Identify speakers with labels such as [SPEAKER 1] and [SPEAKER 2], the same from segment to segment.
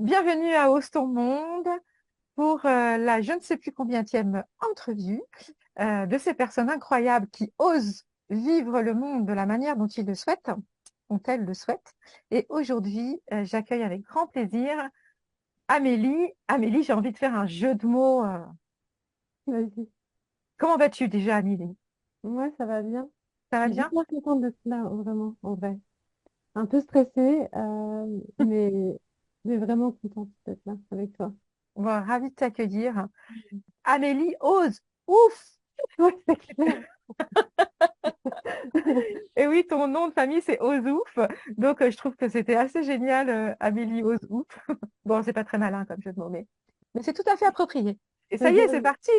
[SPEAKER 1] Bienvenue à Ose ton monde pour la je ne sais plus combienième entrevue de ces personnes incroyables qui osent vivre le monde de la manière dont ils le souhaitent, dont elles le souhaitent. Et aujourd'hui, j'accueille avec grand plaisir Amélie. Amélie, j'ai envie de faire un jeu de mots.
[SPEAKER 2] Vas-y.
[SPEAKER 1] Comment vas-tu déjà, Amélie?
[SPEAKER 2] Moi, ça va bien.
[SPEAKER 1] Ça va
[SPEAKER 2] Je suis
[SPEAKER 1] bien?
[SPEAKER 2] hyper contente d'être là, vraiment, en vrai. Un peu stressée, mais vraiment contente d'être là avec toi.
[SPEAKER 1] Bon, ravie de t'accueillir. Amélie ose. Ouf!
[SPEAKER 2] Ouais, c'est clair.
[SPEAKER 1] Et oui, ton nom de famille, c'est Ozouf. Donc, je trouve que c'était assez génial, Amélie Ozouf. Bon, c'est pas très malin comme jeu de mots, mais c'est tout à fait approprié. Et ça y est, c'est parti.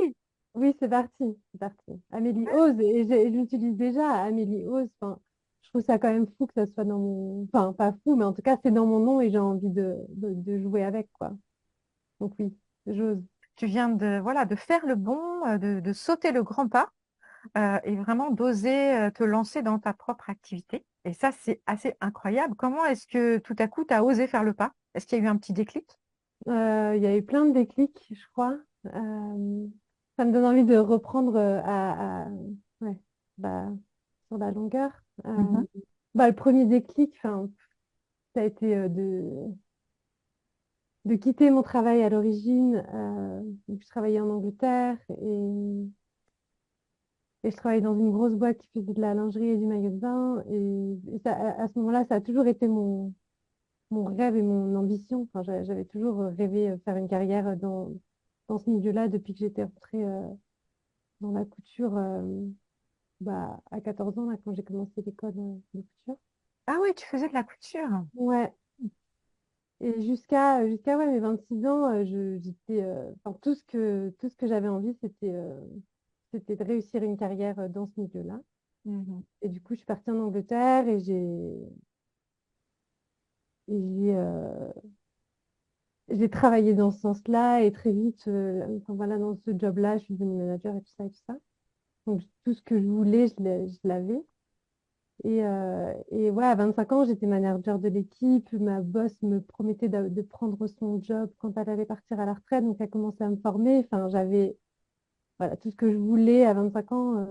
[SPEAKER 2] Oui, c'est parti. C'est parti. Amélie Ose, et j'utilise déjà Amélie Ose. Enfin, je trouve ça quand même fou que ça soit dans mon... Enfin, pas fou, mais en tout cas, c'est dans mon nom et j'ai envie de jouer avec, quoi. Donc oui, j'ose.
[SPEAKER 1] Tu viens de, voilà, de faire le bond, de sauter le grand pas et vraiment d'oser te lancer dans ta propre activité. Et ça, c'est assez incroyable. Comment est-ce que tout à coup, tu as osé faire le pas? Est-ce qu'il y a eu un petit déclic?
[SPEAKER 2] Il y a eu plein de déclics, je crois. Ça me donne envie de reprendre ouais, bah, sur la longueur.
[SPEAKER 1] Mhm.
[SPEAKER 2] Le premier déclic, ça a été de quitter mon travail à l'origine. Donc je travaillais en Angleterre et je travaillais dans une grosse boîte qui faisait de la lingerie et du magasin. Et ça, à ce moment-là, ça a toujours été mon rêve et mon ambition. Enfin, j'avais toujours rêvé faire une carrière dans ce milieu-là depuis que j'étais rentrée dans la couture à 14 ans, là, quand j'ai commencé l'école de couture.
[SPEAKER 1] Ah oui, tu faisais de la couture.
[SPEAKER 2] Ouais. Et jusqu'à ouais, mes 26 ans, enfin, tout ce que j'avais envie, c'était de réussir une carrière dans ce milieu-là.
[SPEAKER 1] Mhm.
[SPEAKER 2] Et du coup, je suis partie en Angleterre et j'ai travaillé dans ce sens-là et très vite, enfin, voilà, dans ce job-là, je suis devenue manager et tout ça et tout ça. Donc tout ce que je voulais, je l'avais. Et ouais, à 25 ans, j'étais manager de l'équipe. Ma boss me promettait de prendre son job quand elle allait partir à la retraite. Donc elle commençait à me former. Enfin, j'avais voilà, tout ce que je voulais à 25 ans,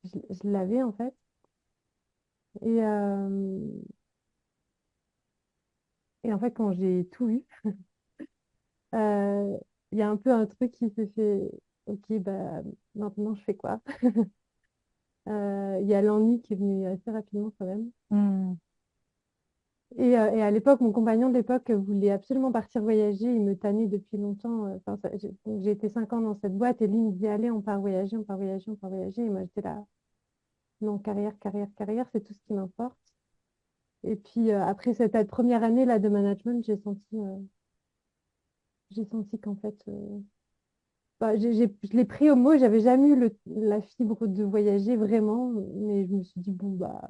[SPEAKER 2] je l'avais en fait. Et, euh, et en fait, quand j'ai tout eu, euh, il y a un peu un truc qui s'est fait. Ok, bah maintenant je fais quoi? Il y a l'ennui qui est venu assez rapidement quand même.
[SPEAKER 1] Mhm.
[SPEAKER 2] Et à l'époque, mon compagnon de l'époque voulait absolument partir voyager. Il me tannait depuis longtemps. Enfin, donc j'ai été 5 ans dans cette boîte et lui il me disait, allez, on part voyager, on part voyager, on part voyager. Et moi, j'étais là, non, carrière, carrière, carrière, c'est tout ce qui m'importe. Et puis, après cette première année là, de management, j'ai senti qu'en fait, je l'ai pris au mot. J'avais jamais eu la fibre de voyager vraiment. Mais je me suis dit, bon, bah,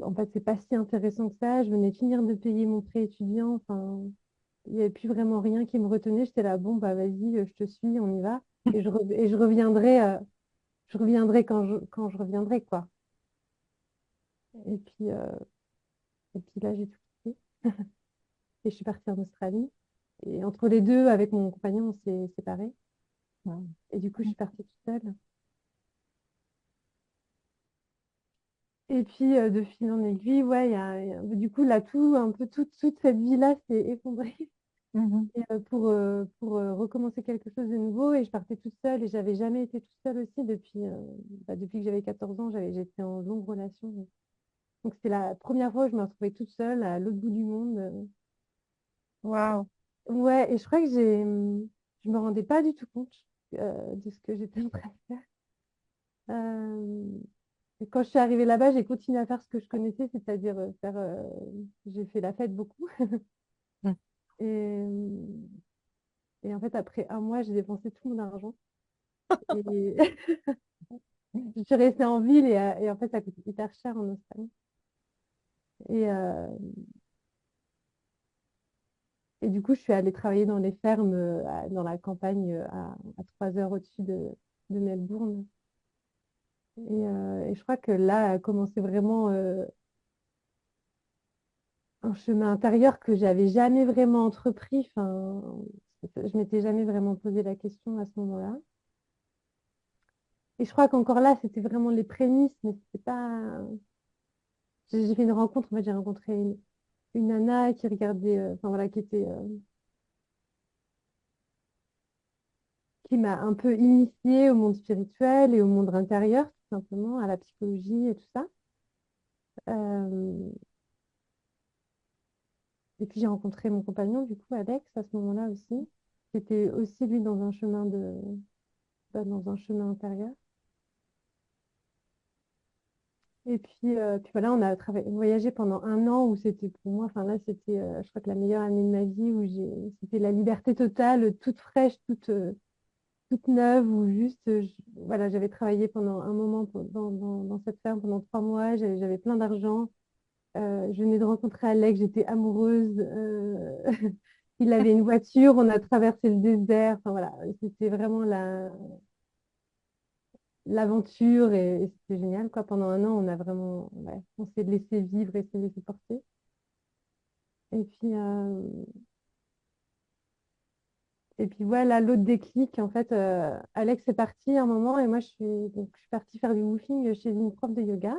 [SPEAKER 2] en fait, c'est pas si intéressant que ça. Je venais de finir de payer mon prêt étudiant. Enfin, il n'y avait plus vraiment rien qui me retenait. J'étais là, bon, bah vas-y, je te suis, on y va. Et je reviendrai quand je reviendrai, quoi. Et puis, euh, et puis là, j'ai tout quitté. Et je suis partie en Australie. Et entre les deux, avec mon compagnon, on s'est séparés. Et du coup, je suis partie toute seule. Et puis, de fil en aiguille, ouais, du coup, là, toute cette vie-là s'est effondrée.
[SPEAKER 1] Mhm.
[SPEAKER 2] Et, pour recommencer quelque chose de nouveau. Et je partais toute seule et j'avais jamais été toute seule aussi depuis que j'avais 14 ans. J'étais en longue relation. Donc c'était la première fois où je me retrouvais toute seule à l'autre bout du monde.
[SPEAKER 1] Waouh.
[SPEAKER 2] Ouais, et je crois que je me rendais pas du tout compte de ce que j'étais en train de faire. Euh, et quand je suis arrivée là-bas, j'ai continué à faire ce que je connaissais, c'est-à-dire j'ai fait la fête beaucoup.
[SPEAKER 1] Mhm.
[SPEAKER 2] Et, et en fait, après un mois, j'ai dépensé tout mon argent. Et je suis restée en ville et en fait, ça coûte hyper cher en Australie. Et, euh, et du coup, je suis allée travailler dans les fermes, dans la campagne, à 3 heures au-dessus de Melbourne. Et je crois que là a commencé vraiment un chemin intérieur que j'avais jamais vraiment entrepris. Enfin, je m'étais jamais vraiment posé la question à ce moment-là. Et je crois qu'encore là, c'était vraiment les prémices, mais c'était pas. J'ai fait une rencontre, en fait, j'ai rencontré une nana qui regardait, enfin voilà, qui m'a un peu initiée au monde spirituel et au monde intérieur, tout simplement, à la psychologie et tout ça. Euh, et puis j'ai rencontré mon compagnon, du coup, Alex, à ce moment-là aussi, qui était aussi, lui, dans un chemin intérieur. Et puis voilà, on a voyagé pendant un an où c'était pour moi, enfin là, c'était, je crois que la meilleure année de ma vie où c'était la liberté totale, toute fraîche, toute neuve, où juste, voilà, j'avais travaillé pendant un moment dans cette ferme pendant 3 mois, j'avais plein d'argent. Je venais de rencontrer Alex, j'étais amoureuse. Il avait une voiture, on a traversé le désert. Enfin voilà, c'était vraiment l'aventure et c'était génial, quoi. Pendant un an, on a vraiment, ouais, on s'est laissé vivre et s'est laissé porter. Et puis, euh, et puis voilà, l'autre déclic, en fait, Alex est parti un moment et moi, je suis partie faire du woofing chez une prof de yoga.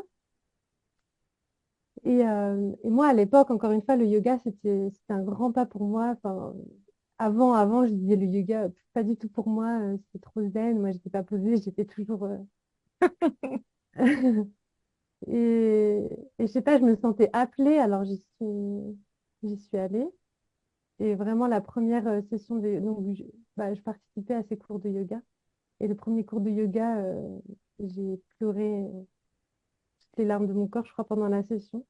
[SPEAKER 2] Et moi, à l'époque, encore une fois, le yoga, c'était un grand pas pour moi. Enfin, avant, je disais le yoga, pas du tout pour moi, c'était trop zen. Moi, je n'étais pas posée, j'étais toujours. Et, et je sais pas, je me sentais appelée, alors j'y suis allée. Et vraiment, la première session, donc, je participais à ces cours de yoga. Et le premier cours de yoga, j'ai pleuré toutes les larmes de mon corps, je crois, pendant la session.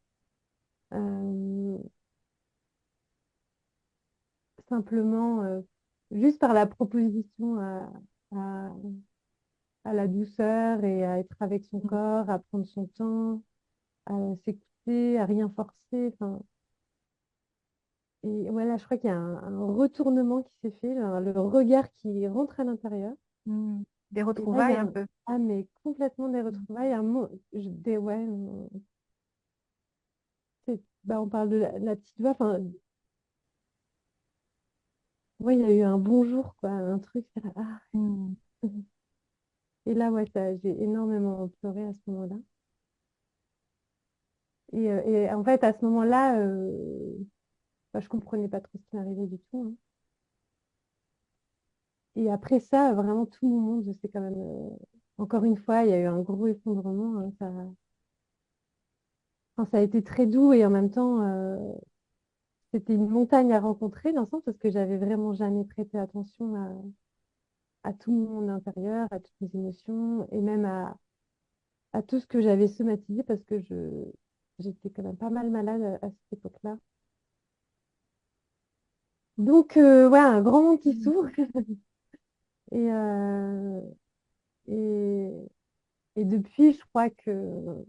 [SPEAKER 2] Euh, Simplement, juste par la proposition à, à la douceur et à être avec son corps, à prendre son temps, à s'écouter, à rien forcer. Enfin, et voilà, je crois qu'il y a un retournement qui s'est fait, genre, le regard qui rentre à l'intérieur.
[SPEAKER 1] Mm. Des
[SPEAKER 2] Et là, il y
[SPEAKER 1] retrouvailles
[SPEAKER 2] a
[SPEAKER 1] un peu.
[SPEAKER 2] ah, mais complètement des
[SPEAKER 1] Mm.
[SPEAKER 2] retrouvailles, ouais, bah, on parle de la petite voix, enfin, ouais, il y a eu un bonjour, quoi, un truc, c'est là, ah.
[SPEAKER 1] Mm.
[SPEAKER 2] Et là, ouais, j'ai énormément pleuré à ce moment-là. Et en fait, à ce moment-là, bah, je comprenais pas trop ce qui m'arrivait du tout, hein. Et après ça, vraiment, tout mon monde, c'est quand même. Encore une fois, il y a eu un gros effondrement, hein. Enfin, ça a été très doux et en même temps, c'était une montagne à rencontrer dans le sens parce que j'avais vraiment jamais prêté attention à tout mon monde intérieur, à toutes mes émotions et même à tout ce que j'avais somatisé parce que j'étais quand même pas mal malade à cette époque-là. Donc, ouais, un grand monde qui
[SPEAKER 1] Mm.
[SPEAKER 2] s'ouvre. Et, euh, et, et depuis, je crois que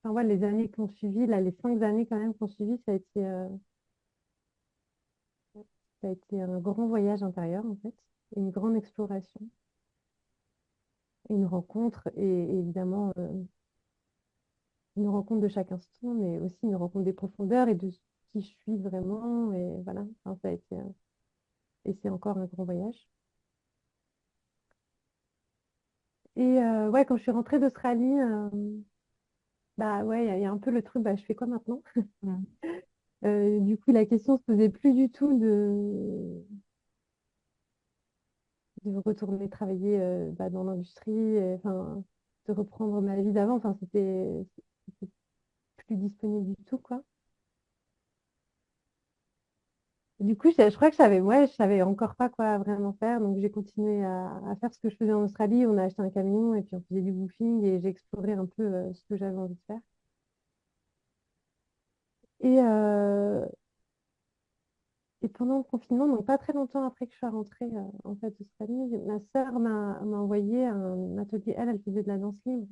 [SPEAKER 2] enfin, ouais, les années qui ont suivi, là, les 5 années quand même qui ont suivi, ça a été un grand voyage intérieur, en fait, une grande exploration, une rencontre, et évidemment, une rencontre de chaque instant, mais aussi une rencontre des profondeurs et de qui je suis vraiment. Et voilà, enfin, ça a été, et c'est encore un grand voyage. Ouais, quand je suis rentrée d'Australie, bah ouais, il y a un peu le truc, bah, je fais quoi maintenant?
[SPEAKER 1] Mm.
[SPEAKER 2] Du coup, la question se posait plus du tout de retourner travailler bah, dans l'industrie, enfin, de reprendre ma vie d'avant. Enfin, c'était plus disponible du tout, quoi. Et du coup, je crois que je savais encore pas quoi vraiment faire. Donc, j'ai continué à faire ce que je faisais en Australie. On a acheté un camion et puis on faisait du woofing et j'ai exploré un peu ce que j'avais envie de faire. Et, euh, et pendant le confinement, donc pas très longtemps après que je sois rentrée en fait d'Australie, ma sœur m'a envoyé un atelier. Elle faisait de la danse libre.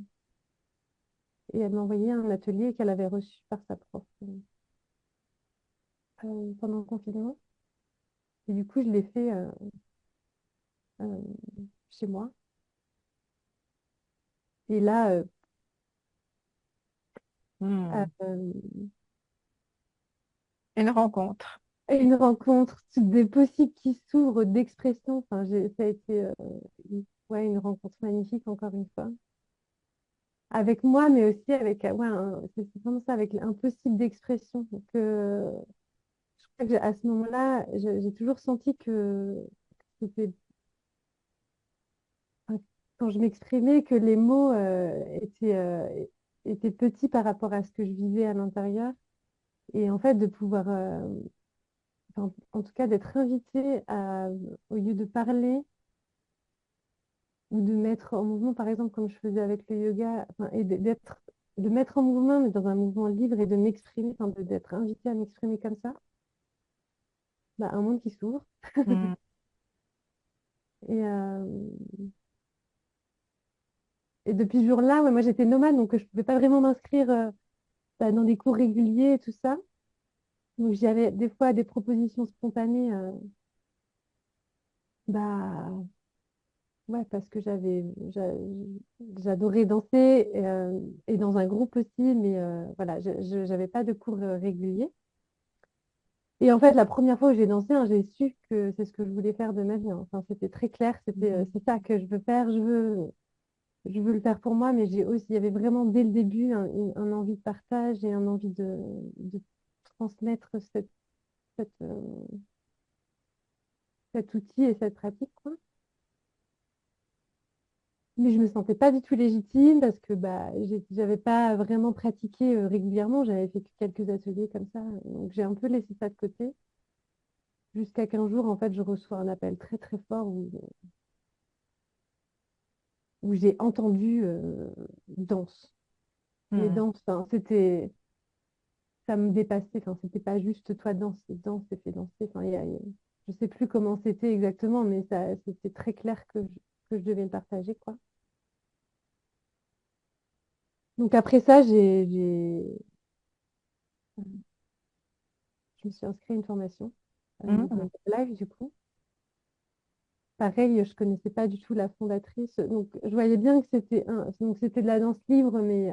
[SPEAKER 2] Et elle m'a envoyé un atelier qu'elle avait reçu par sa prof pendant le confinement. Et du coup, je l'ai fait euh, chez moi. Et là,
[SPEAKER 1] Mm.
[SPEAKER 2] euh,
[SPEAKER 1] Une rencontre.
[SPEAKER 2] Et une rencontre, toutes des possibles qui s'ouvrent d'expression. Enfin, ça a été ouais, une rencontre magnifique, encore une fois. Avec moi, mais aussi avec, ouais, c'est vraiment ça, avec un possible d'expression. Donc, je crois que à ce moment-là, j'ai toujours senti que c'était, enfin, quand je m'exprimais, que les mots étaient petits par rapport à ce que je vivais à l'intérieur. Et en fait, de pouvoir, enfin, en tout cas, d'être invité à, au lieu de parler ou de mettre en mouvement, par exemple, comme je faisais avec le yoga, enfin, et de mettre en mouvement, mais dans un mouvement libre et de m'exprimer, enfin, d'être invité à m'exprimer comme ça, bah, un monde qui s'ouvre.
[SPEAKER 1] Mm.
[SPEAKER 2] Et, et depuis ce jour-là, ouais, moi j'étais nomade, donc je ne pouvais pas vraiment m'inscrire bah, dans des cours réguliers et tout ça. Donc j'avais des fois des propositions spontanées, bah, ouais, parce que j'adorais danser et dans un groupe aussi, mais voilà, je n'avais pas de cours réguliers. Et en fait, la première fois où j'ai dansé, hein, j'ai su que c'est ce que je voulais faire de ma vie, hein. Enfin, c'était très clair, c'est ça que je veux faire, je veux le faire pour moi, mais j'ai aussi, il y avait vraiment dès le début un envie de partage et un envie de transmettre cette, cet outil et cette pratique, quoi. Mais je me sentais pas du tout légitime parce que bah, j'avais pas vraiment pratiqué régulièrement. J'avais fait que quelques ateliers comme ça. Donc j'ai un peu laissé ça de côté jusqu'à qu'un jour, en fait, je reçois un appel très très fort où j'ai entendu danse. Mais
[SPEAKER 1] Mm.
[SPEAKER 2] danse, enfin, c'était, ça me dépassait. Enfin, c'était pas juste toi danse, c'est danse, c'est fait danser. Enfin, je sais plus comment c'était exactement, mais ça, c'était très clair que je devais le partager, quoi. Donc après ça, je me suis inscrite à une formation
[SPEAKER 1] Mm.
[SPEAKER 2] Movement of Life, du coup. Pareil, je connaissais pas du tout la fondatrice. Donc, je voyais bien que donc c'était de la danse libre, mais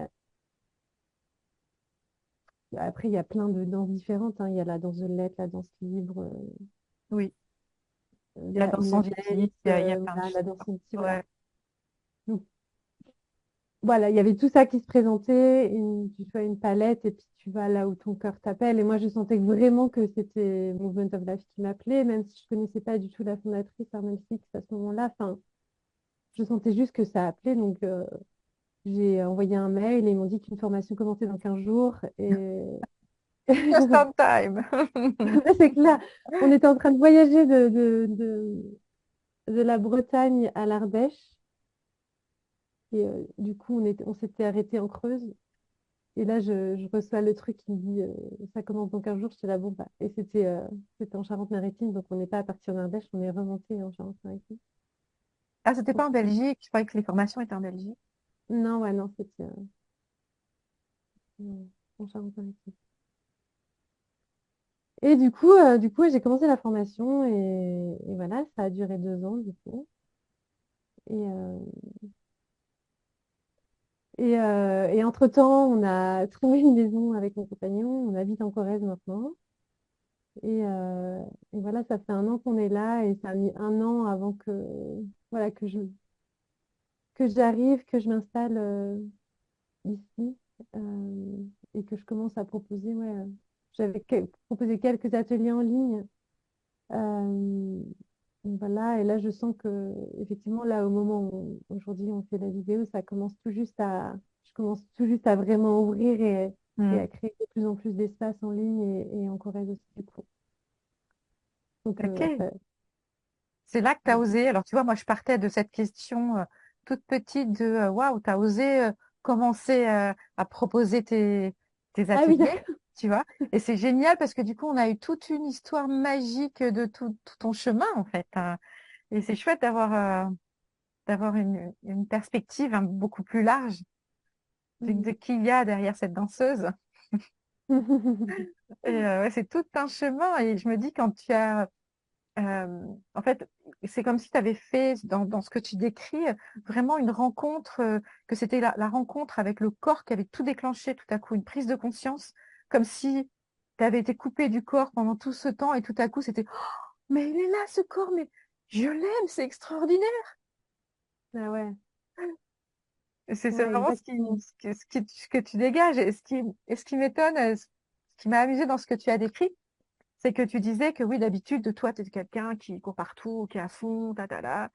[SPEAKER 2] après, il y a plein de danses différentes, hein. Il y a la danse de lettres, la danse libre,
[SPEAKER 1] Oui, il y a la
[SPEAKER 2] la
[SPEAKER 1] danse
[SPEAKER 2] Inner
[SPEAKER 1] en
[SPEAKER 2] Dance,
[SPEAKER 1] Vicky, il y a plein de
[SPEAKER 2] voilà,
[SPEAKER 1] choses.
[SPEAKER 2] la danse multi, voilà.
[SPEAKER 1] Ouais.
[SPEAKER 2] Donc, voilà, il y avait tout ça qui se présentait. Tu fais une palette et puis tu vas là où ton cœur t'appelle. Et moi, je sentais vraiment que c'était Movement of Life qui m'appelait, même si je connaissais pas du tout la fondatrice Armelle Fix à ce moment-là. Enfin, je sentais juste que ça appelait. Donc, j'ai envoyé un mail et ils m'ont dit qu'une formation commençait dans 15 jours. Et
[SPEAKER 1] Just on time.
[SPEAKER 2] c'est que là, on était en train de voyager de la Bretagne à l'Ardèche. Et du coup, on s'était arrêté en Creuse. Et là, je reçois le truc qui me dit ça commence dans 15 jours. J'étais là, bon, bah. Et c'était en Charente-Maritime. Donc, on n'est pas à partir d'Ardèche, on est remonté en Charente-Maritime.
[SPEAKER 1] Ah, c'était pas en Belgique. Je croyais que les formations étaient en Belgique.
[SPEAKER 2] Non, ouais, non, c'était en Charente-Maritime. Et du coup, j'ai commencé la formation et voilà, ça a duré 2 ans du coup. Et, et entre-temps, on a trouvé une maison avec mon compagnon. On habite en Corrèze maintenant. Et, euh, et voilà, ça fait 1 an qu'on est là et ça a mis 1 an avant voilà, que j'arrive, que je m'installe ici et que je commence à proposer. Ouais, j'avais proposé quelques ateliers en ligne. Euh, Voilà, et là, je sens que, effectivement, là, au moment où aujourd'hui on fait la vidéo, je commence tout juste à vraiment ouvrir et
[SPEAKER 1] Mm.
[SPEAKER 2] à créer de plus en plus d'espace en ligne et en Corrèze aussi, du coup. Donc, ouais,
[SPEAKER 1] Ok. C'est là que tu as osé. Alors, tu vois, moi, je partais de cette question toute petite de waouh, tu as osé commencer à proposer tes
[SPEAKER 2] Ah oui,
[SPEAKER 1] ateliers,
[SPEAKER 2] d'accord.
[SPEAKER 1] tu vois. Et c'est génial parce que du coup, on a eu toute une histoire magique de tout ton chemin, en fait, hein. Et c'est chouette d'avoir une perspective hein, beaucoup plus large de qui il y a derrière cette danseuse. Et ouais, c'est tout un chemin. Et je me dis, quand tu as en fait, c'est comme si tu avais fait dans ce que tu décris vraiment une rencontre, que c'était la rencontre avec le corps qui avait tout déclenché tout à coup, une prise de conscience, comme si avais été coupé du corps pendant tout ce temps et tout à coup, c'était, oh, mais il est là, ce corps, mais je l'aime, c'est extraordinaire.
[SPEAKER 2] Ah ouais,
[SPEAKER 1] C'est
[SPEAKER 2] ouais,
[SPEAKER 1] vraiment
[SPEAKER 2] exactement.
[SPEAKER 1] ce que tu dégages. Et ce qui m'étonne, ce qui m'a amusé dans ce que tu as décrit, c'est que tu disais que oui, d'habitude, toi, tu es quelqu'un qui court partout, qui est à fond, ta, ta, ta.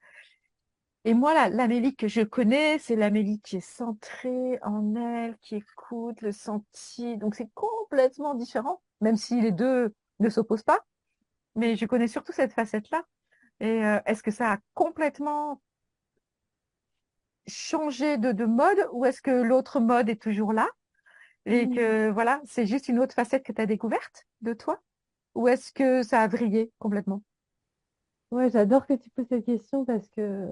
[SPEAKER 1] Et moi, l'Amélie que je connais, c'est l'Amélie qui est centrée en elle, qui écoute le senti. Donc, c'est complètement différent, même si les deux ne s'opposent pas. Mais je connais surtout cette facette-là. Et est-ce que ça a complètement changé de mode ou est-ce que l'autre mode est toujours là et
[SPEAKER 2] Mm.
[SPEAKER 1] que voilà, c'est juste une autre facette que tu as découverte de toi? Ou est-ce que ça a vrillé complètement?
[SPEAKER 2] Ouais, j'adore que tu poses cette question parce que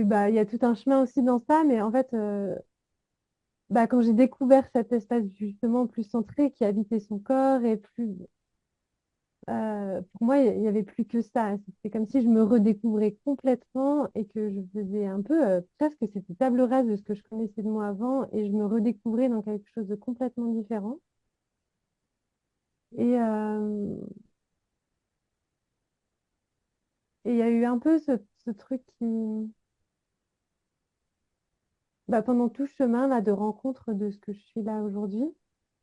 [SPEAKER 2] bah il y a tout un chemin aussi dans ça, mais en fait bah, quand j'ai découvert cet espace justement plus centré qui habitait son corps et plus pour moi il n'y avait plus que ça. C'était comme si je me redécouvrais complètement et que je faisais un peu presque c'était table rase de ce que je connaissais de moi avant et je me redécouvrais dans quelque chose de complètement différent. Et et il y a eu un peu ce truc qui bah, pendant tout ce chemin là de rencontre de ce que je suis là aujourd'hui.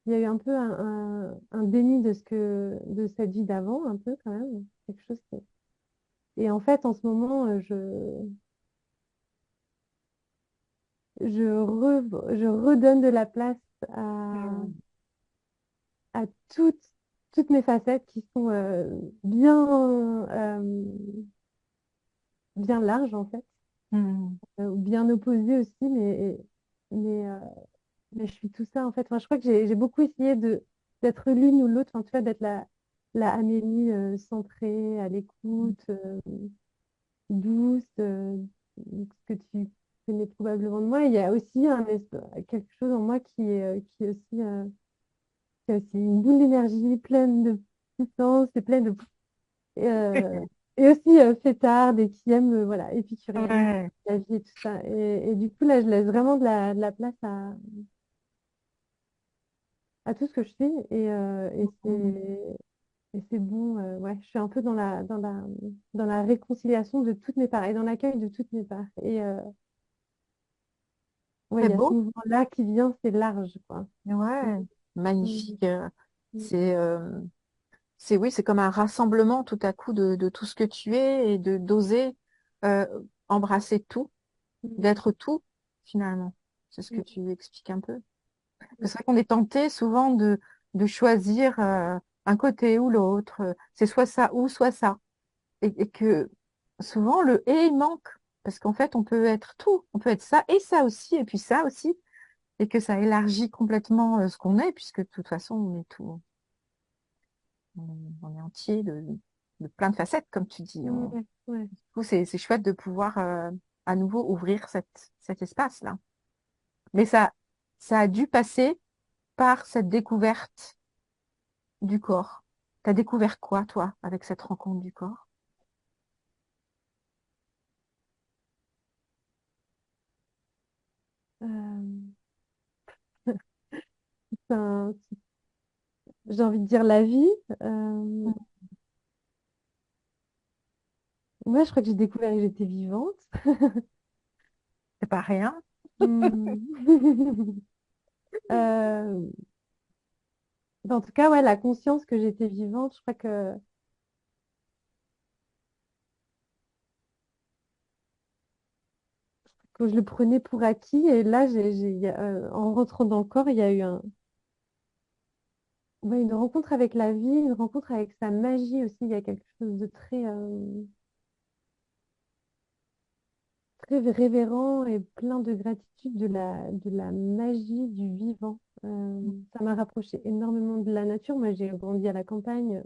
[SPEAKER 2] Il y a eu un peu un déni de cette vie d'avant, un peu quand même. Quelque chose qui... Et en fait, en ce moment, je redonne de la place à,
[SPEAKER 1] Mm.
[SPEAKER 2] à toutes mes facettes qui sont bien larges, en fait,
[SPEAKER 1] Mm.
[SPEAKER 2] ou bien opposées aussi, mais, euh, mais je suis tout ça, en fait. Enfin, je crois que j'ai beaucoup essayé d'être l'une ou l'autre, en tout cas d'être la Amélie centrée, à l'écoute, douce, ce que tu connais probablement de moi. Il y a aussi quelque chose en moi qui est aussi une boule d'énergie pleine de puissance et pleine de euh, et aussi fêtarde et qui aime voilà épicurienne
[SPEAKER 1] Ouais.
[SPEAKER 2] la vie et tout ça. Et du coup là, je laisse vraiment de la place à tout ce que je suis et c'est bon. Ouais, je suis un peu dans la réconciliation de toutes mes parts et dans l'accueil de toutes mes parts. Et ouais,
[SPEAKER 1] C'est
[SPEAKER 2] il y a ce
[SPEAKER 1] beau.
[SPEAKER 2] mouvement-là qui vient, c'est large, quoi.
[SPEAKER 1] Ouais.
[SPEAKER 2] Mm,
[SPEAKER 1] Magnifique.
[SPEAKER 2] mm,
[SPEAKER 1] C'est oui, c'est comme un rassemblement tout à coup de tout ce que tu es et de d'oser euh, embrasser tout,
[SPEAKER 2] mm,
[SPEAKER 1] d'être tout finalement. C'est ce que
[SPEAKER 2] mm,
[SPEAKER 1] tu expliques un peu.
[SPEAKER 2] mm,
[SPEAKER 1] C'est vrai qu'on est tenté souvent de choisir un côté ou l'autre. C'est soit ça ou soit ça. Et que souvent le et il manque. Parce qu'en fait, on peut être tout. On peut être ça et ça aussi, et puis ça aussi. Et que ça élargit complètement ce qu'on est, puisque de toute façon, on est tout. On est entier de plein de facettes, comme tu dis.
[SPEAKER 2] mm, ouais, ouais.
[SPEAKER 1] Du coup, c'est chouette de pouvoir à nouveau ouvrir cet espace-là. Mais ça a dû passer par cette découverte du corps. T'as découvert quoi, toi, avec cette rencontre du corps?
[SPEAKER 2] Euh, enfin, j'ai envie de dire la vie. Euh,
[SPEAKER 1] Mm.
[SPEAKER 2] Moi, je crois que j'ai découvert que j'étais vivante.
[SPEAKER 1] C'est pas rien.
[SPEAKER 2] Hmm. Euh, En tout cas, ouais, la conscience que j'étais vivante, je crois que je le prenais pour acquis. Et là, en rentrant dans le corps, il y a eu ouais, une rencontre avec la vie, une rencontre avec sa magie aussi. Il y a quelque chose de très révérend et plein de gratitude de la magie du vivant. Ça m'a rapproché énormément de la nature. Moi, j'ai grandi à la campagne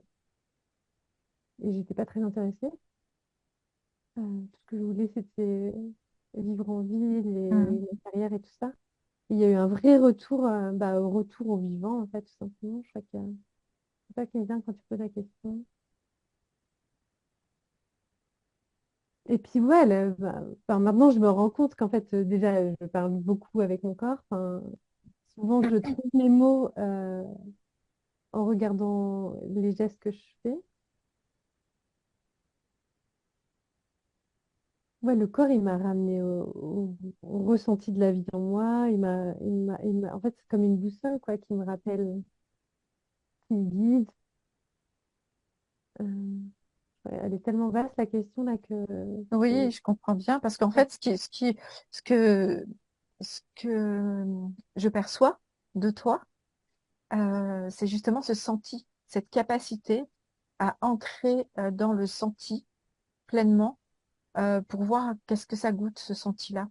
[SPEAKER 2] et j'étais pas très intéressée. Tout ce que je voulais, c'était vivre en ville et
[SPEAKER 1] Mm.
[SPEAKER 2] la carrière et tout ça. Il y a eu un vrai retour, bah, au retour au vivant, en fait, tout simplement. Je crois que c'est ça qui me vient quand tu poses la question. Et puis, ouais, enfin, maintenant, je me rends compte qu'en fait, déjà, je parle beaucoup avec mon corps. Enfin, souvent, je trouve mes mots en regardant les gestes que je fais. Ouais, le corps, il m'a ramené au ressenti de la vie en moi. En fait, c'est comme une boussole, quoi, qui me rappelle, qui me guide. Euh, ouais, elle est tellement vaste, la question, là, que
[SPEAKER 1] Oui,
[SPEAKER 2] c'est-
[SPEAKER 1] je comprends bien parce qu'en
[SPEAKER 2] ouais.
[SPEAKER 1] fait, ce que, ce que je perçois de toi, c'est justement ce senti, cette capacité à entrer dans le senti pleinement pour voir qu'est-ce que ça goûte, ce senti-là.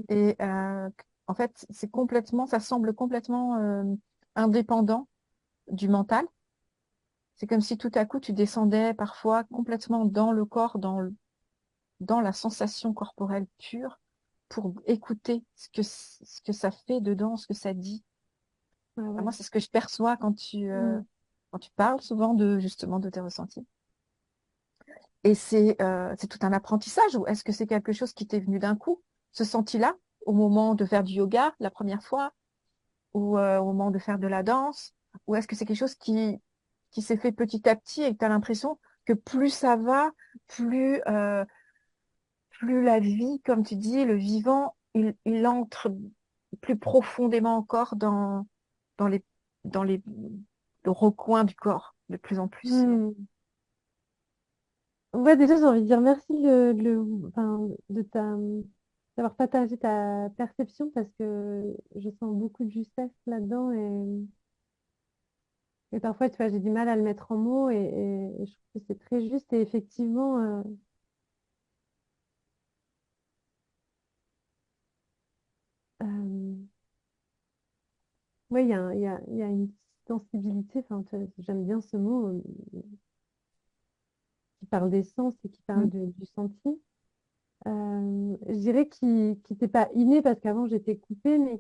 [SPEAKER 1] Et en fait, ça semble complètement indépendant du mental. C'est comme si tout à coup, tu descendais parfois complètement dans le corps, dans la sensation corporelle pure, pour écouter ce que ça fait dedans, ce que ça dit.
[SPEAKER 2] Ouais,
[SPEAKER 1] Enfin,
[SPEAKER 2] ouais.
[SPEAKER 1] moi, c'est ce que je perçois
[SPEAKER 2] Mm.
[SPEAKER 1] quand tu parles souvent justement de tes ressentis. Et c'est tout un apprentissage, ou est-ce que c'est quelque chose qui t'est venu d'un coup, ce senti-là, au moment de faire du yoga la première fois, ou au moment de faire de la danse, ou est-ce que c'est quelque chose qui s'est fait petit à petit et que tu as l'impression que plus ça va, plus, plus la vie, comme tu dis, le vivant, il entre plus profondément encore dans dans les recoins du corps, de plus en plus.
[SPEAKER 2] Mm. Ouais, déjà, j'ai envie de dire merci enfin, d'avoir partagé ta perception parce que je sens beaucoup de justesse là-dedans et parfois, tu vois, j'ai du mal à le mettre en mots et je trouve que c'est très juste et effectivement, euh, ouais, il y a une sensibilité, enfin, j'aime bien ce mot qui parle des sens et qui parle
[SPEAKER 1] Mm.
[SPEAKER 2] du senti. Je dirais qui n'était pas inné parce qu'avant j'étais coupée, mais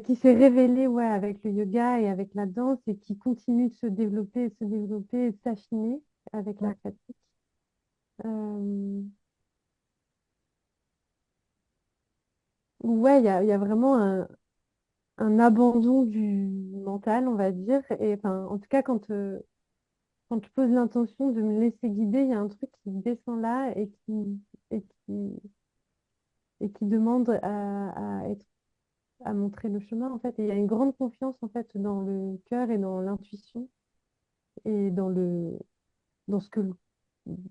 [SPEAKER 2] qui s'est révélé ouais, avec le yoga et avec la danse et qui continue de se développer et de s'affiner avec la
[SPEAKER 1] Ouais.
[SPEAKER 2] pratique. Euh, ouais, il y a vraiment un abandon du mental, on va dire. Et enfin, en tout cas, quand tu poses l'intention de me laisser guider, il y a un truc qui descend là et et qui demande à montrer le chemin, en fait. Et il y a une grande confiance, en fait, dans le cœur et dans l'intuition et dans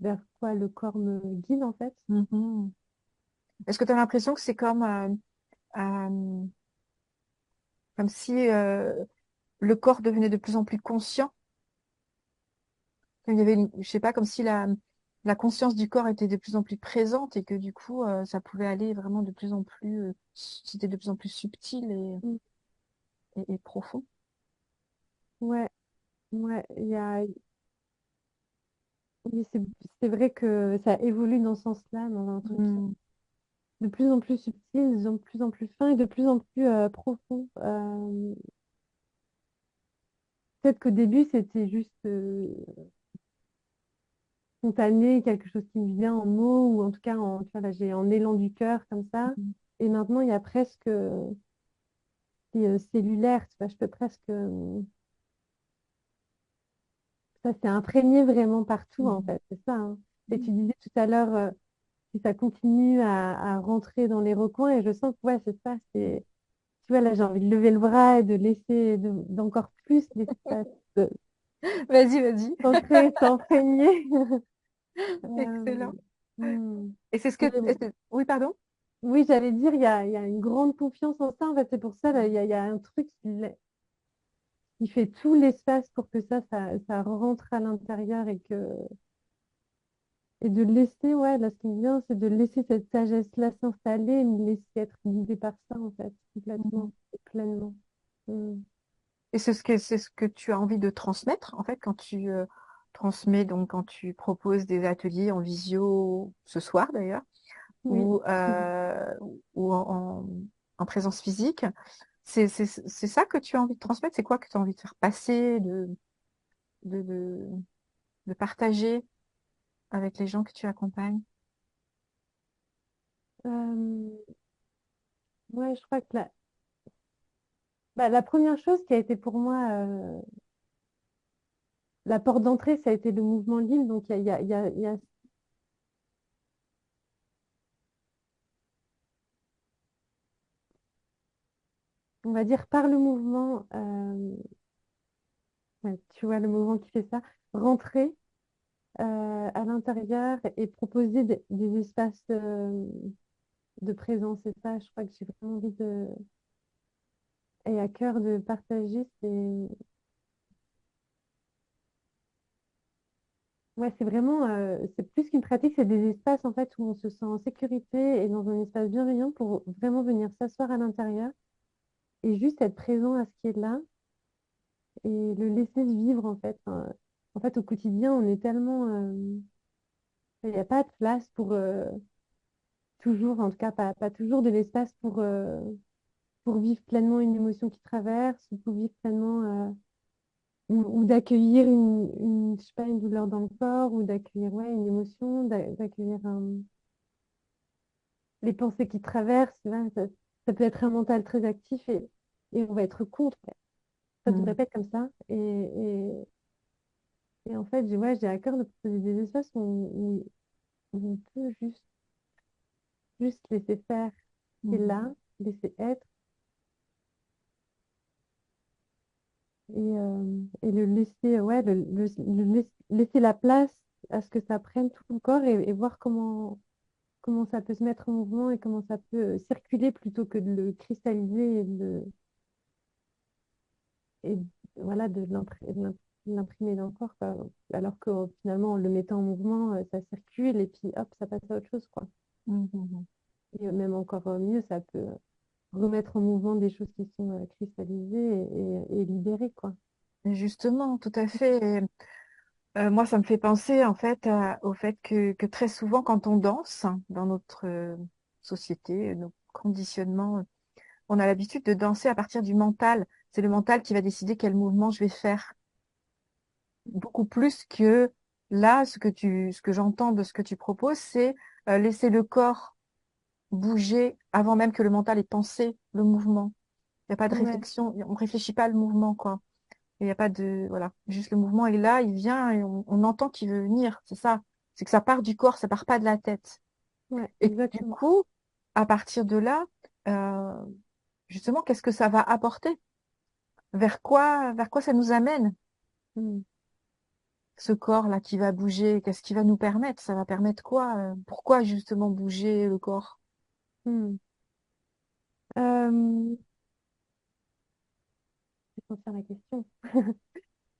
[SPEAKER 2] vers quoi le corps me guide, en fait.
[SPEAKER 1] Mhm. Est-ce que tu as l'impression que c'est euh, comme si le corps devenait de plus en plus conscient? Comme il y avait je sais pas, comme si la conscience du corps était de plus en plus présente et que du coup, ça pouvait aller vraiment de plus en plus, c'était de plus en plus subtil
[SPEAKER 2] Mm.
[SPEAKER 1] et profond.
[SPEAKER 2] Ouais, ouais, oui, c'est vrai que ça évolue dans ce sens-là, dans un truc
[SPEAKER 1] Mhm.
[SPEAKER 2] de plus en plus subtil, de plus en plus fin et de plus en plus profond. Peut-être qu'au début, c'était juste spontané, quelque chose qui me vient en mots, ou en tout cas, tu vois, là, j'ai en élan du cœur, comme ça. Et maintenant, il y a presque, c'est cellulaire, tu vois, je peux presque, ça s'est imprégné vraiment partout, en
[SPEAKER 1] Mhm.
[SPEAKER 2] fait, c'est ça, hein. Et tu disais tout à l'heure, si ça continue à rentrer dans les recoins, et je sens que, ouais, c'est ça, tu vois, là, j'ai envie de lever le bras et de laisser d'encore plus l'espace
[SPEAKER 1] Vas-y, vas-y.
[SPEAKER 2] s'ancrer, s'imprégner.
[SPEAKER 1] Excellent.
[SPEAKER 2] Hmm.
[SPEAKER 1] Et c'est ce que...
[SPEAKER 2] Mais
[SPEAKER 1] Oui, pardon?
[SPEAKER 2] oui, j'allais dire, il y a une grande confiance en ça. En fait, c'est pour ça, là, il y a un truc qui fait tout l'espace pour que ça rentre à l'intérieur et de laisser, ouais, là, ce qui me vient, c'est de laisser cette sagesse-là s'installer et me laisser être guidée par ça, en fait,
[SPEAKER 1] Mhm.
[SPEAKER 2] complètement et pleinement. Hmm.
[SPEAKER 1] Et c'est ce que tu as envie de transmettre, en fait, quand tu transmets, donc quand tu proposes des ateliers en visio, ce soir d'ailleurs,
[SPEAKER 2] Oui.
[SPEAKER 1] ou, ou en présence physique. C'est ça que tu as envie de transmettre? C'est quoi que tu as envie de faire passer, de, de, de partager avec les gens que tu accompagnes?
[SPEAKER 2] Euh, Ouais, je crois que la première chose qui a été pour moi la porte d'entrée, ça a été le mouvement libre. Donc, il y a, on va dire, par le mouvement, ouais, tu vois, le mouvement qui fait ça, rentrer à l'intérieur et proposer des espaces de présence. Et ça, je crois que j'ai vraiment envie et à cœur de partager. Ouais, c'est vraiment, c'est plus qu'une pratique, c'est des espaces en fait où on se sent en sécurité et dans un espace bienveillant pour vraiment venir s'asseoir à l'intérieur et juste être présent à ce qui est là et le laisser se vivre en fait. En fait, au quotidien, on est tellement, il n'y a pas de place pour toujours, en tout cas pas toujours de l'espace pour vivre pleinement une émotion qui traverse, ou pour vivre pleinement ou d'accueillir je sais pas, une douleur dans le corps, ou d'accueillir ouais, une émotion, d'accueillir les pensées qui traversent. Tu vois, ça peut être un mental très actif et on va être contre. Ça devrait
[SPEAKER 1] Mm.
[SPEAKER 2] pas être comme ça. Et en fait, ouais, j'ai à cœur de proposer des espaces où on peut juste laisser faire ce qui est
[SPEAKER 1] Mm.
[SPEAKER 2] là, laisser être et le laisser, ouais, laisser la place à ce que ça prenne tout le corps et voir comment ça peut se mettre en mouvement et comment ça peut circuler plutôt que de le cristalliser et voilà, de l'imprimer dans le corps, quoi. Alors que finalement, en le mettant en mouvement, ça circule et puis hop, ça passe à autre chose, quoi.
[SPEAKER 1] Mm. Mm.
[SPEAKER 2] Et même encore mieux, ça peut remettre en mouvement des choses qui sont cristallisées et libérées, quoi.
[SPEAKER 1] Justement, tout à fait. Moi, ça me fait penser en fait au fait que très souvent, quand on danse dans notre société, nos conditionnements, on a l'habitude de danser à partir du mental. C'est le mental qui va décider quel mouvement je vais faire. Beaucoup plus que là, ce que j'entends de ce que tu proposes, c'est laisser le corps bouger avant même que le mental ait pensé le mouvement. Il n'y a pas de
[SPEAKER 2] Ouais,
[SPEAKER 1] réflexion, on réfléchit pas le mouvement, quoi. Il n'y a pas de, voilà, juste le mouvement est là, il vient et on entend qu'il veut venir. C'est ça. C'est que ça part du corps, ça part pas de la tête.
[SPEAKER 2] ouais,
[SPEAKER 1] Et du
[SPEAKER 2] exactement.
[SPEAKER 1] coup, à partir de là, euh, justement, qu'est-ce que ça va apporter? Vers quoi ça nous amène,
[SPEAKER 2] Mm.
[SPEAKER 1] ce corps-là qui va bouger? Qu'est-ce qui va nous permettre? Ça va permettre quoi? Pourquoi justement bouger le corps?
[SPEAKER 2] Mm. Euh, je vais sentir la question.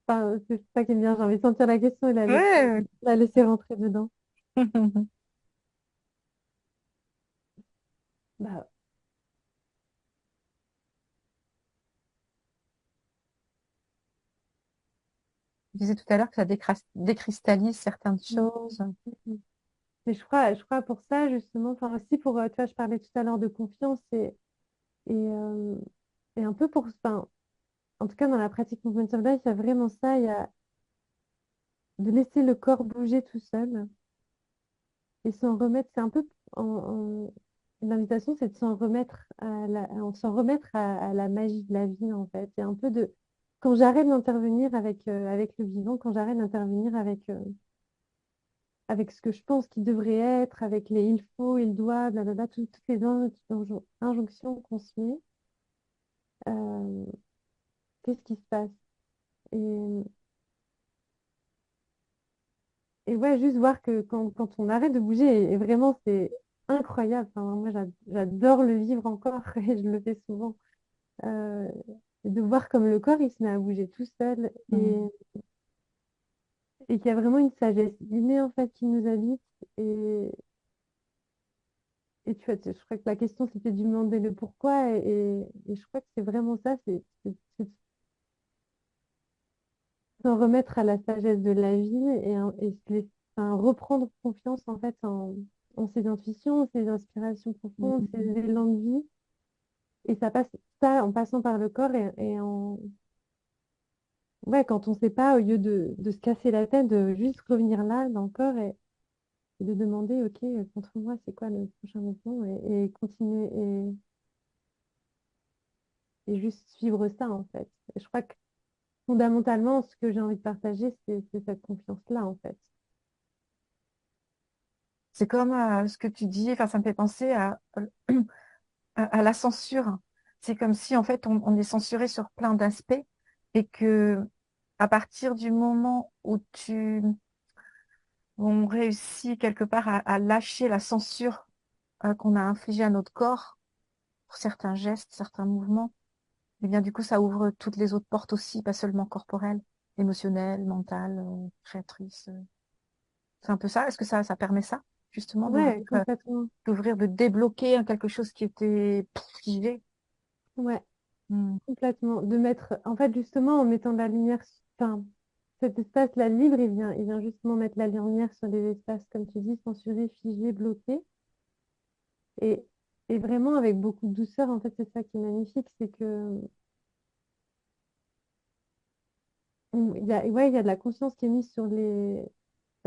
[SPEAKER 2] Enfin, c'est ça qui est bien, j'ai envie de sentir la question et
[SPEAKER 1] Ouais.
[SPEAKER 2] la laisser rentrer dedans. Bah,
[SPEAKER 1] Je disais tout à l'heure que ça décristallise certaines
[SPEAKER 2] mm,
[SPEAKER 1] choses.
[SPEAKER 2] mm. Mais je crois pour ça, justement, enfin aussi pour, tu vois, je parlais tout à l'heure de confiance et, euh, et un peu enfin, en tout cas dans la pratique Movement of Life, il y a vraiment ça, il y a de laisser le corps bouger tout seul et s'en remettre, c'est un peu, l'invitation, c'est de s'en remettre s'en remettre à la magie de la vie, en fait. Et un peu quand j'arrête d'intervenir avec le vivant, quand j'arrête d'intervenir avec ce que je pense qu'il devrait être, avec les il faut, il doit, blablabla, toutes ces injonctions qu'on se met, euh, qu'est-ce qui se passe? Et, et ouais, juste voir que quand on arrête de bouger, et vraiment, c'est incroyable. Enfin, moi, j'adore le vivre encore et je le fais souvent. Euh, de voir comme le corps, il se met à bouger tout seul
[SPEAKER 1] Mm.
[SPEAKER 2] et qu'il y a vraiment une sagesse innée, en fait, qui nous habite. Et, et tu vois, je crois que la question, c'était de demander le pourquoi. Et je crois que c'est vraiment ça, c'est de s'en remettre à la sagesse de la vie et enfin, reprendre confiance, en fait, en ses intuitions, ses inspirations profondes, ses
[SPEAKER 1] Mm.
[SPEAKER 2] élans de vie. Et ça passe ça en passant par le corps ouais, quand on ne sait pas, au lieu de se casser la tête, de juste revenir là, dans le corps et de demander, OK, contre moi, c'est quoi le prochain mouvement et continuer. et juste suivre ça, en fait. Et je crois que fondamentalement, ce que j'ai envie de partager, c'est cette confiance-là, en fait.
[SPEAKER 1] C'est comme ce que tu dis, enfin, ça me fait penser à la censure. C'est comme si, en fait, on est censuré sur plein d'aspects et que à partir du moment où on réussit quelque part à lâcher la censure qu'on a infligée à notre corps pour certains gestes, certains mouvements, et bien, du coup, ça ouvre toutes les autres portes aussi, pas seulement corporelles, émotionnelles, mentales, créatrices. C'est un peu ça. Est-ce que ça permet ça, justement,
[SPEAKER 2] Ouais, complètement.
[SPEAKER 1] d'ouvrir, de débloquer quelque chose qui était figé?
[SPEAKER 2] Ouais,
[SPEAKER 1] Hmm.
[SPEAKER 2] complètement. De mettre, en fait, justement, en mettant de la lumière, enfin, cet espace-là libre, il vient justement mettre la lumière sur les espaces, comme tu dis, censurés, figés, bloqués. Et, et vraiment avec beaucoup de douceur, en fait, c'est ça qui est magnifique, c'est que ouais, il y a de la conscience qui est mise sur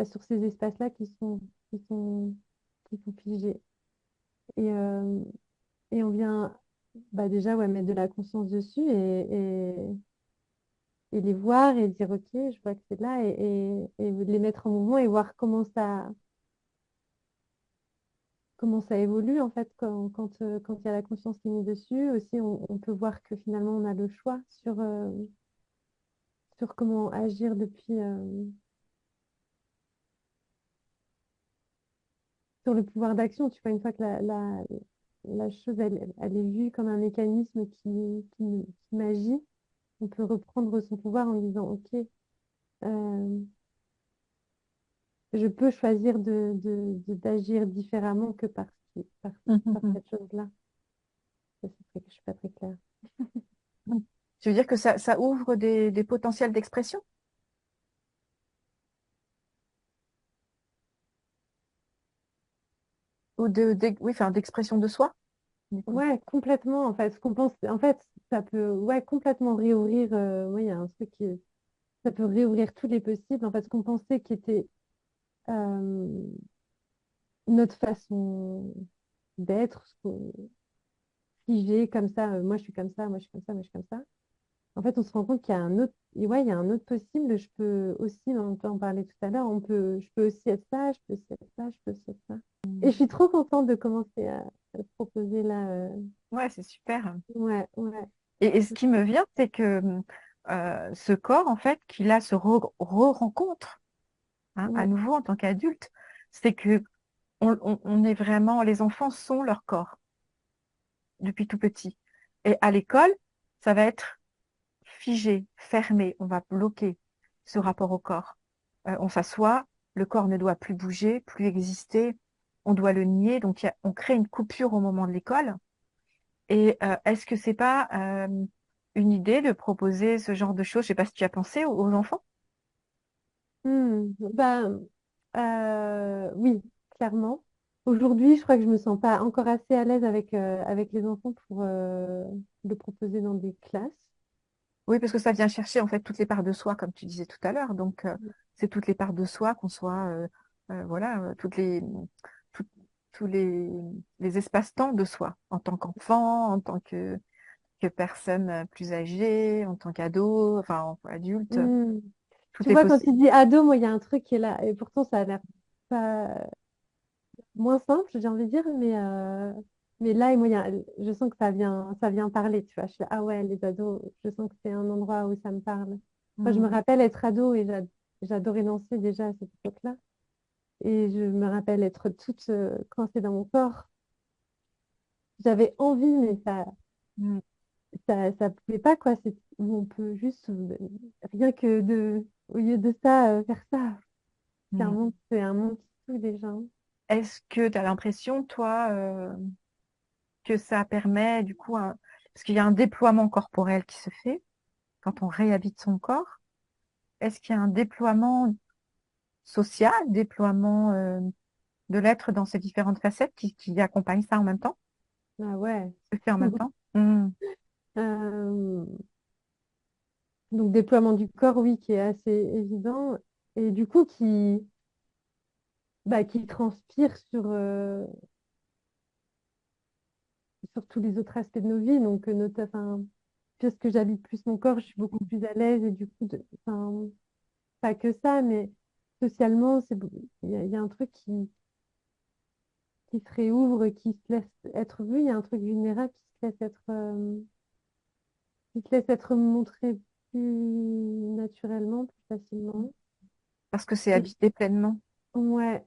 [SPEAKER 2] sur ces espaces-là qui sont figés. Et, euh, et on vient bah, déjà ouais, mettre de la conscience dessus et les voir et dire, OK, je vois que c'est là et les mettre en mouvement et voir comment ça évolue en fait quand il y a la conscience qui est mise dessus. Aussi, on peut voir que finalement, on a le choix sur comment agir sur le pouvoir d'action. Tu vois, une fois que la chose, elle est vue comme un mécanisme qui m'agit, on peut reprendre son pouvoir en disant, OK, je peux choisir d'agir différemment que par cette chose-là. Je suis pas très claire.
[SPEAKER 1] Tu veux dire que ça ouvre des potentiels d'expression ou oui, enfin, d'expression de soi, du coup.
[SPEAKER 2] Ouais, complètement. En fait, ce qu'on pense, en fait, ça peut, ouais, complètement réouvrir. Ouais, il y a un truc ça peut réouvrir tous les possibles. En fait, ce qu'on pensait qui était euh, notre façon d'être, figé comme ça. Moi, je suis comme ça. Moi, je suis comme ça. Moi, je suis comme ça. En fait, on se rend compte qu'il y a un autre, et ouais, il y a un autre possible. Je peux aussi, on peut en parler tout à l'heure. Je peux aussi être ça. Je peux aussi être ça. Je peux aussi être ça. Et je suis trop contente de commencer à se proposer là.
[SPEAKER 1] Ouais, c'est super.
[SPEAKER 2] Ouais, ouais.
[SPEAKER 1] Et ce qui me vient, c'est que ce corps, en fait, qu'il a se re-rencontre à
[SPEAKER 2] Ouais.
[SPEAKER 1] nouveau en tant qu'adulte, c'est que on est vraiment, les enfants sont leur corps depuis tout petit. Et à l'école, ça va être figé, fermé, on va bloquer ce rapport au corps. On s'assoit, le corps ne doit plus bouger, plus exister, on doit le nier, donc on crée une coupure au moment de l'école. Et est-ce que c'est pas une idée de proposer ce genre de choses? Je sais pas si tu as pensé aux enfants.
[SPEAKER 2] Ben, oui, clairement. Aujourd'hui, je crois que je me sens pas encore assez à l'aise avec les enfants pour le proposer dans des classes.
[SPEAKER 1] Oui, parce que ça vient chercher en fait toutes les parts de soi, comme tu disais tout à l'heure. Donc, c'est toutes les parts de soi qu'on soit, voilà, tout- tous les espaces-temps de soi, en tant qu'enfant, en tant que personne plus âgée, en tant qu'ado, enfin, adulte,
[SPEAKER 2] Hmm. Tu
[SPEAKER 1] tout est
[SPEAKER 2] vois, quand
[SPEAKER 1] possible.
[SPEAKER 2] tu dis ado, moi, il y a un truc qui est là. Et pourtant, ça a l'air pas moins simple, j'ai envie de dire. Mais là, moi, je sens que ça vient parler. Tu vois, je suis là, ah ouais, les ados, je sens que c'est un endroit où ça me parle. Moi, je me
[SPEAKER 1] Mm.
[SPEAKER 2] rappelle être ado et j'adorais danser déjà à cette époque-là. Et je me rappelle être toute coincée dans mon corps. J'avais envie, mais
[SPEAKER 1] Mm.
[SPEAKER 2] ça pouvait pas, quoi. On peut juste, rien que au lieu de ça, faire ça.
[SPEAKER 1] Mm.
[SPEAKER 2] C'est un monde qui tue déjà, hein.
[SPEAKER 1] Est-ce que tu as l'impression, toi, que ça permet du coup, parce qu'il y a un déploiement corporel qui se fait quand on réhabite son corps, est-ce qu'il y a un déploiement social, déploiement de l'être dans ses différentes facettes qui accompagnent ça en même temps,
[SPEAKER 2] Ah ouais.
[SPEAKER 1] se fait en même temps? Hmm.
[SPEAKER 2] Euh, donc, déploiement du corps, oui, qui est assez évident. Et du coup, qui transpire sur tous les autres aspects de nos vies. Donc, enfin, puisque j'habite plus mon corps, je suis beaucoup plus à l'aise et du coup, enfin, pas que ça, mais socialement, il y a un truc qui se réouvre, qui se laisse être vu. Il y a un truc vulnérable qui se laisse être montré plus naturellement, plus facilement.
[SPEAKER 1] Parce que c'est
[SPEAKER 2] Et
[SPEAKER 1] habité pleinement.
[SPEAKER 2] ouais,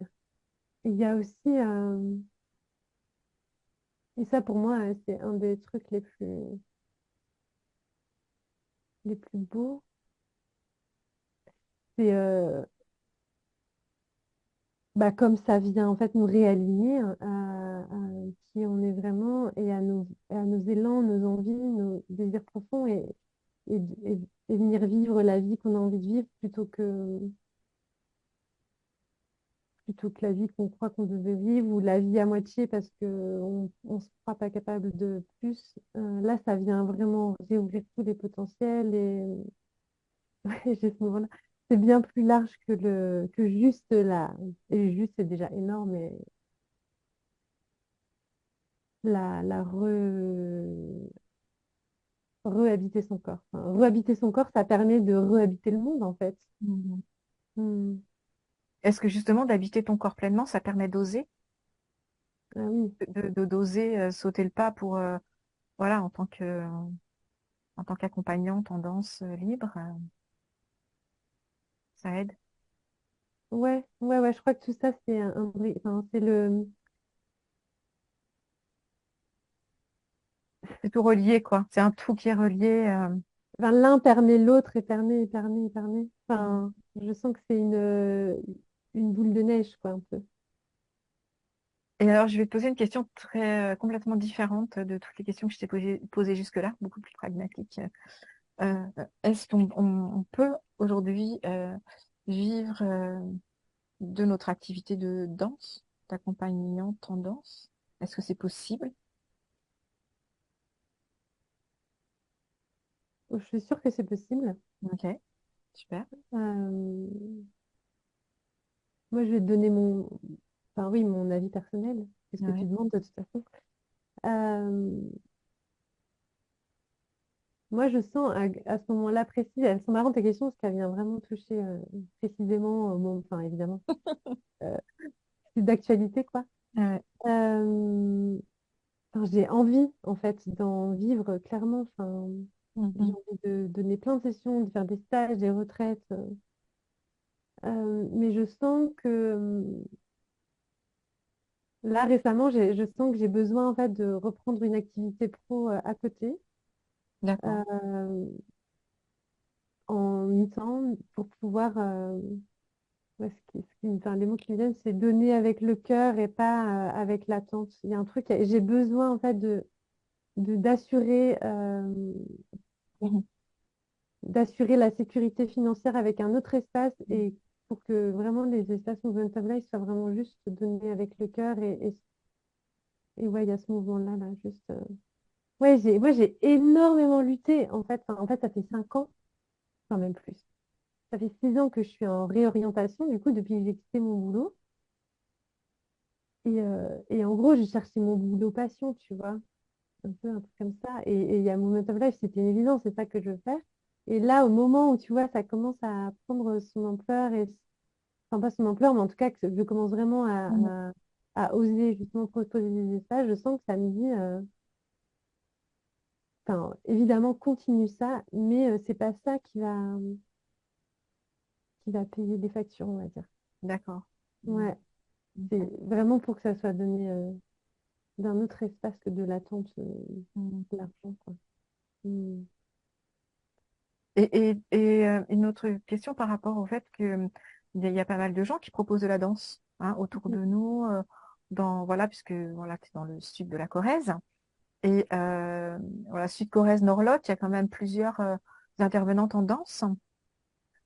[SPEAKER 2] il y a aussi, et ça pour moi, c'est un des trucs les plus beaux, c'est bah, comme ça vient en fait nous réaligner hein, à qui on est vraiment et à nos élans, nos envies, nos désirs profonds et, et- et venir vivre la vie qu'on a envie de vivre plutôt que la vie qu'on croit qu'on devait vivre ou la vie à moitié parce qu'on se croit pas capable de plus. Là, ça vient vraiment réouvrir tous les potentiels et ouais, j'ai ce moment-là. C'est bien plus large que juste là. Et juste, c'est déjà énorme, mais la rehabiter son corps. Enfin, rehabiter son corps, ça permet de rehabiter le monde, en fait.
[SPEAKER 1] Mhm.
[SPEAKER 2] Hmm.
[SPEAKER 1] Est-ce que justement d'habiter ton corps pleinement, ça permet d'oser,
[SPEAKER 2] Ah oui,
[SPEAKER 1] d'oser sauter le pas pour, voilà, en tant qu'accompagnante en danse libre, ça aide.
[SPEAKER 2] ouais, je crois que tout ça, enfin,
[SPEAKER 1] C'est tout relié, quoi. C'est un tout qui est relié.
[SPEAKER 2] enfin, l'un permet l'autre et permet. Enfin, je sens que c'est une boule de neige, quoi, un peu.
[SPEAKER 1] Et alors, je vais te poser une question complètement différente de toutes les questions que je t'ai posées jusque-là, beaucoup plus pragmatique. Euh, Est-ce qu'on peut aujourd'hui vivre de notre activité de danse, d'accompagnante en danse? Est-ce que c'est possible?
[SPEAKER 2] Je suis sûre que c'est possible.
[SPEAKER 1] Ok, super.
[SPEAKER 2] Euh, Moi, je vais te donner enfin oui, mon avis personnel, c'est ce que tu
[SPEAKER 1] Ouais.
[SPEAKER 2] demandes de toute façon. Euh, Moi, je sens à ce moment-là précis, elles sont marrantes tes questions parce qu'elles viennent vraiment toucher précisément, enfin évidemment, euh, c'est d'actualité quoi.
[SPEAKER 1] Ouais.
[SPEAKER 2] Euh, enfin, j'ai envie en fait d'en vivre clairement. Enfin, j'ai
[SPEAKER 1] Mhm.
[SPEAKER 2] envie de donner plein de sessions, de faire des stages, des retraites. Mais je sens que là récemment, je sens que j'ai besoin en fait de reprendre une activité pro à côté.
[SPEAKER 1] D'accord.
[SPEAKER 2] euh, En mi-temps pour pouvoir ouais, enfin, les mots qui me viennent, c'est donner avec le cœur et pas avec l'attente. Il y a un truc, j'ai besoin en fait d'assurer
[SPEAKER 1] Mhm.
[SPEAKER 2] d'assurer la sécurité financière avec un autre espace et pour que vraiment les espaces Movement of Life soient vraiment juste donnés avec le cœur et ouais, il y a ce mouvement-là, là, juste. Ouais, moi j'ai énormément lutté en fait. Enfin, en fait, ça fait 5 ans, enfin même plus. Ça fait 6 ans que je suis en réorientation, du coup, depuis que j'ai quitté mon boulot. Et en gros, j'ai cherché mon boulot passion, tu vois, un peu un truc comme ça. Et il y a Moment of Life, c'était évident, c'est ça que je veux faire. Et là, au moment où, tu vois, ça commence à prendre son ampleur, enfin pas son ampleur, mais en tout cas que je commence vraiment
[SPEAKER 1] Mhm.
[SPEAKER 2] à oser justement proposer des espaces, je sens que ça me dit, enfin, évidemment, continue ça, mais c'est pas ça qui va payer les factures, on va dire.
[SPEAKER 1] D'accord.
[SPEAKER 2] Ouais,
[SPEAKER 1] Ok.
[SPEAKER 2] c'est vraiment pour que ça soit donné d'un autre espace que de l'attente
[SPEAKER 1] Mhm.
[SPEAKER 2] de l'argent, quoi. Mm.
[SPEAKER 1] Une autre question par rapport au fait que il y a pas mal de gens qui proposent de la danse hein, autour de nous, voilà, puisque voilà, tu es dans le sud de la Corrèze. Et voilà, Sud-Corrèze, Norlotte, il y a quand même plusieurs intervenantes en danse.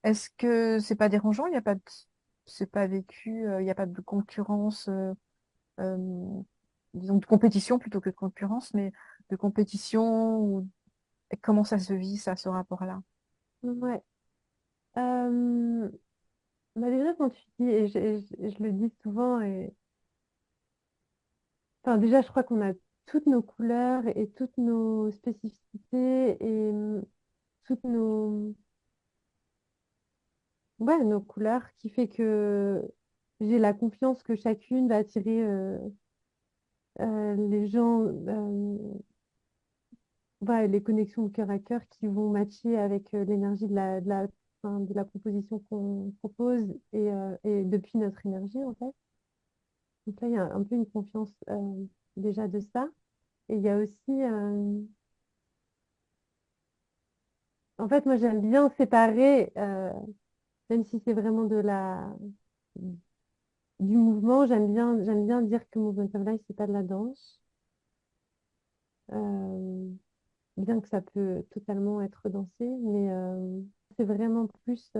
[SPEAKER 1] Est-ce que c'est pas dérangeant? Il n'y a pas de, c'est pas vécu, il n'y a pas de concurrence, euh, disons de compétition plutôt que de concurrence, mais de compétition ou comment ça se vit, ça, ce rapport-là?
[SPEAKER 2] Ouais. Euh, Bah déjà, quand tu dis, et je le dis souvent, enfin, déjà, je crois qu'on a toutes nos couleurs et toutes nos spécificités et toutes nos couleurs qui fait que j'ai la confiance que chacune va attirer les gens, les connexions de cœur à cœur qui vont matcher avec l'énergie enfin, de la proposition qu'on propose et depuis notre énergie en fait. Donc là, il y a un peu une confiance déjà de ça. Et il y a aussi, en fait, moi j'aime bien séparer, même si c'est vraiment du mouvement, j'aime bien dire que Movement of Life, c'est pas de la danse. Euh, Bien que ça peut totalement être dansé, mais c'est vraiment plus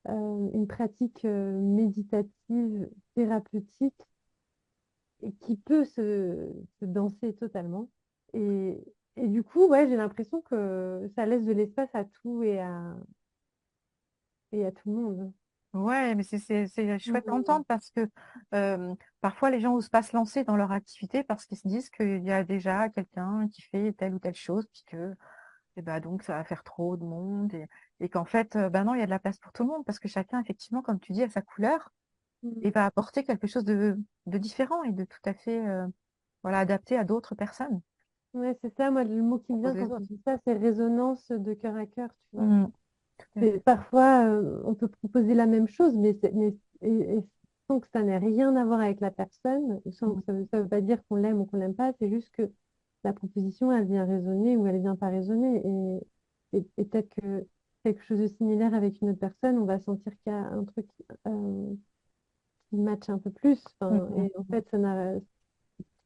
[SPEAKER 2] une pratique méditative, thérapeutique, et qui peut se danser totalement. Et, et du coup, ouais, j'ai l'impression que ça laisse de l'espace à tout et à tout le monde.
[SPEAKER 1] Ouais, mais c'est chouette à
[SPEAKER 2] Mhm.
[SPEAKER 1] entendre parce que parfois les gens n'osent pas se lancer dans leur activité parce qu'ils se disent qu'il y a déjà quelqu'un qui fait telle ou telle chose, puis que et ben donc ça va faire trop de monde et qu'en fait, ben non, il y a de la place pour tout le monde parce que chacun, effectivement, comme tu dis, a sa couleur et
[SPEAKER 2] Mhm.
[SPEAKER 1] va apporter quelque chose de différent et de tout à fait voilà, adapté à d'autres personnes.
[SPEAKER 2] Ouais, c'est ça, moi, le mot qui me
[SPEAKER 1] Propose
[SPEAKER 2] vient
[SPEAKER 1] les
[SPEAKER 2] quand tu
[SPEAKER 1] autres.
[SPEAKER 2] dis ça, c'est résonance de cœur à cœur, tu vois.
[SPEAKER 1] Mm, tout à fait.
[SPEAKER 2] Parfois, on peut proposer la même chose, et sans que ça n'ait rien à voir avec la personne, sans que
[SPEAKER 1] Mm,
[SPEAKER 2] ça veut pas dire qu'on l'aime ou qu'on l'aime pas, c'est juste que la proposition, elle vient résonner ou elle vient pas résonner. Et peut-être que quelque chose de similaire avec une autre personne, on va sentir qu'il y a un truc qui match un peu plus.
[SPEAKER 1] mm,
[SPEAKER 2] Enfin,
[SPEAKER 1] mm,
[SPEAKER 2] et en fait,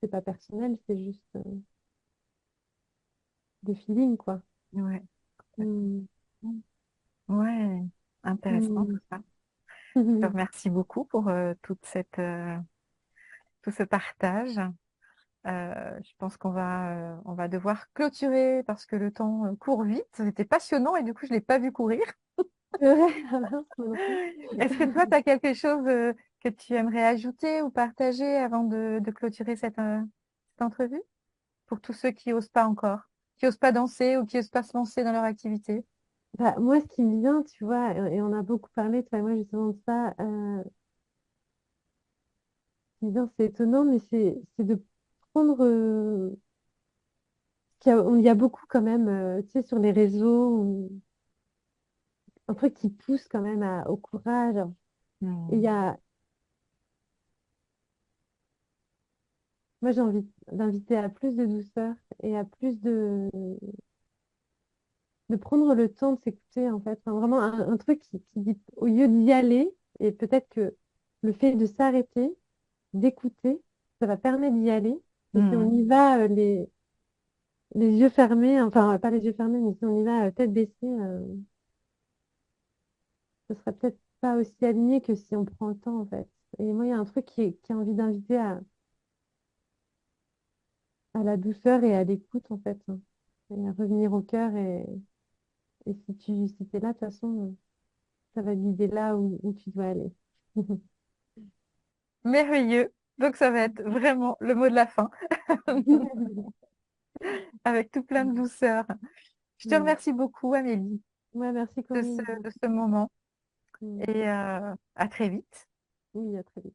[SPEAKER 2] c'est pas personnel, c'est juste de feeling, quoi.
[SPEAKER 1] mm. Ouais.
[SPEAKER 2] Mm.
[SPEAKER 1] Mm. Ouais, intéressant
[SPEAKER 2] Mm.
[SPEAKER 1] tout ça. Je te remercie beaucoup pour tout ce partage. Je pense on va devoir clôturer parce que le temps court vite. C'était passionnant et du coup, je l'ai pas vu courir.
[SPEAKER 2] C'est vrai, ah mince, moi non plus.
[SPEAKER 1] Est-ce que toi, tu as quelque chose que tu aimerais ajouter ou partager avant de clôturer cette entrevue pour tous ceux qui osent pas encore, qui osent pas danser ou qui osent pas se lancer dans leur activité?
[SPEAKER 2] Bah, moi, ce qui me vient, tu vois, et on a beaucoup parlé, toi et moi, justement, de ça, ce qui me vient, c'est étonnant, mais c'est de prendre. Il y a beaucoup, quand même, tu sais, sur les réseaux, un truc qui pousse quand même au courage. Et
[SPEAKER 1] Hmm.
[SPEAKER 2] moi, j'ai envie d'inviter à plus de douceur et à plus de prendre le temps de s'écouter, en fait. Enfin, vraiment, un truc qui dit, au lieu d'y aller, et peut-être que le fait de s'arrêter, d'écouter, ça va permettre d'y aller. Et si on
[SPEAKER 1] Hmm.
[SPEAKER 2] y va les yeux fermés, enfin pas les yeux fermés, mais si on y va tête baissée, ce sera peut-être pas aussi aligné que si on prend le temps en fait. Et moi, il y a un truc qui a envie d'inviter à la douceur et à l'écoute en fait, hein, et à revenir au cœur. Et si tu es là, de toute façon, ça va te guider là où tu dois aller.
[SPEAKER 1] Merveilleux. Donc, ça va être vraiment le mot de la fin, avec tout plein de douceur. Je te
[SPEAKER 2] Mm.
[SPEAKER 1] remercie beaucoup, Amélie,
[SPEAKER 2] Ouais, merci Corinne.
[SPEAKER 1] de ce moment
[SPEAKER 2] Mm.
[SPEAKER 1] et à très vite.
[SPEAKER 2] Oui, à très vite.